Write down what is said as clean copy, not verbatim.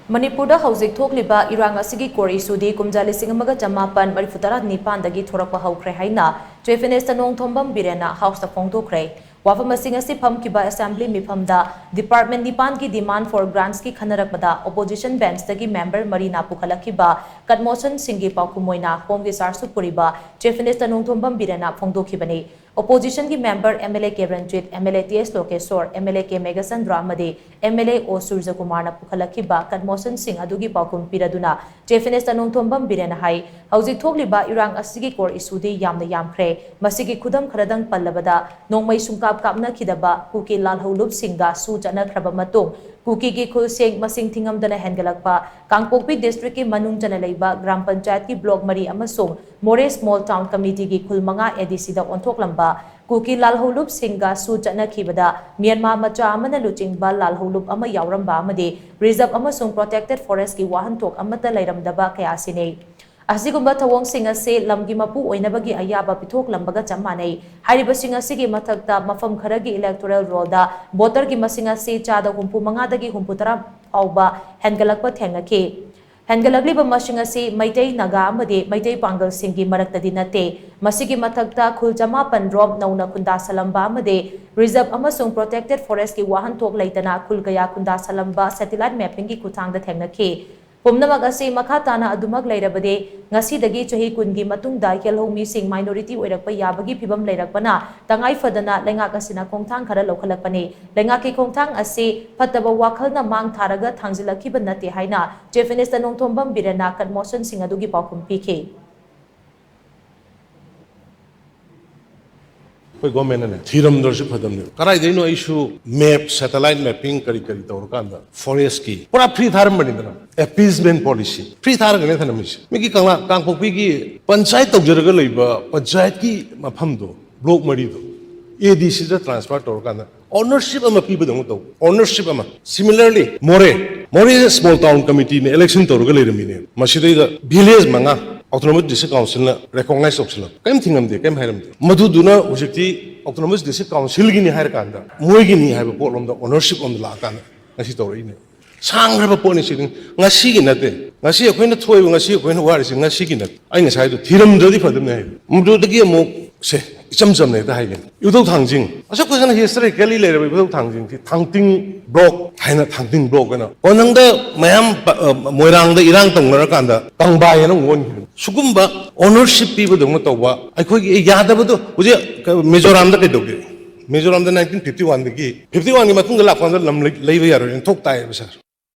Manipurda hauzik thokliba irang asigi kori sudi kumjali singamaga jamapan marifutara nipandagi thorakpa haukre haina Chefenes tanong thombam birena house ta phongdokre wafam asing asi phamkiba assembly mifamda department nipan ki demand for grants ki khanarakpada opposition bench tagi member marina pukhalakiba katmosan singi paukumoina home gi sarsu puriba Chefenes tanong thombam birena phongdokhibani opposition की member MLA के Ranjit MLA TS Lokeshwar MLA के Meghachandra अमदी MLA ओ सूर्य कुमार न पुखलखिबा कन्मोसन सिंह अदुगी पाकुम पिरदुना चेफेनेस तनुंगथोंबम बिरेन हाई हौजिक थोकलिबा इरांग असिगी कोर इशुदी यामना यामख्रे मसिगी खुदम खरदंग पल्लबदा नोंमै सुंकाप कापनखिदबा कुकी लालहौलुब सिंगा सु चनख्रबा मतुंग कुकी की खुल सेंग मसिंग थिंगमदना हेंगलकपा कांगपोकपी डिस्ट्रिक्ट की मनुंग चना लेबा ग्राम पंचायत की ब्लॉक मरी अमसुंग मोरे स्मॉल टाउन कमिटी की खुल मंगा एडीसी दा ओंथोकलंबा कुकी लालहौलुब सिंगा सु चनखिबदा म्यांमार मचा अमना लुचिंगबा लालहौलुब अमा यावरंबा अमदे रिजर्व अमसुंग प्रोटेक्टेड फॉरेस्ट की वाहनथोक अमता लैरमदबा कयासिने असिगुम्बा थवोंग सिंग असे लमगी मपु ओइनबगी अयाबा पिथोक लंबगा चमानै हारिबा सिंग असिगी मथक्ता मफम खरगी इलेक्टोरल रोलदा वोटर की मसिंग असे चादा हुंपु मंगादगी हुंपु तरा फाउबा हेंगलकपा थेंगनखि हेंगलकलिबा मसिंग असे मैतै नगा अमदे मैतै पांगल सिंगी मरक्तदि नते मसिगी मथक्ता खुल जमापन रोम नौना खुंदा सलंबा अमदे रिजर्व अमसुंग प्रोटेक्टेड फॉरेस्ट की वाहन थोक लैतना खुल गया खुंदा सलंबा सैटेलाइट मैपिंग की खुथांगदा थेंगनखि पुमनमक असे मखा ताना अदुमक लैरबदे ngasi चही कुनगी मतुंगदा येलहोमी सिंग माइनॉरिटी ओइरकपा याबगी फिबम लैरकपना तंगाई फदना लेंगाक असिना खोंगथांग खरा लौखलकपने लेंगाकी खोंगथांग असे फतबा वाखलना मांग थारगा थांजिलखिबा नते हाइना चेफेनेस तनोंगथोंबम बिरेना कन्मोसन सिंग अदुगी पाउखुम पिखे गवर्नमेंट ने थीरम दर्श फदम कराई देनो इशू मैप सैटेलाइट मैपिंग करी करी तौर कांदा फॉरेस्ट की पूरा फ्री थारम बनिदना अपीसमेंट पॉलिसी फ्री थार गने थनमिस मिकी कांगा कांगपोपी की पंचायत तौजरगा लैबा पंचायत की मफम दो ब्लॉक मरी दो एडीसी दा ट्रांसफर तौर कांदा ओनरशिप अमा पीबदंग तो ओनरशिप अमा सिमिलरली मोरे स्मॉल टाउन कमिटी ने इलेक्शन तौर लैरमिने मसिदैदा विलेज मंगा Autonomous District Council na recognize optional. Kaim thingam de, kaim hiram de. Madhu duna ujikti Autonomous District Council gini hire kanda. Moi gini hire po lom da ownership on the la kanda. Ngasi tawri ne. Sang hire po ni siding ngasi gina de. Ngasi akoy na thoi ngasi akoy na wari sing ngasi gina. Ay ngasi do thiram jodi phadam ne. Mudu de gi mo se cham ne da hayen. Yudo thangjing. Asa ko sana history kali le re yudo thangjing thi thangting block haina thangting block na. Onang da mayam moirang da irang tang na kanda. Tangbai na ngon सुगुम्बा ownership पीबदोंग तौबा अखोगी यादबदो हुजे मिजोराम दा कैदोगे मिजोराम दा 1951 दगी 51 की मतुंग लाखोंदा lump लैबा यारो थोक ताय सर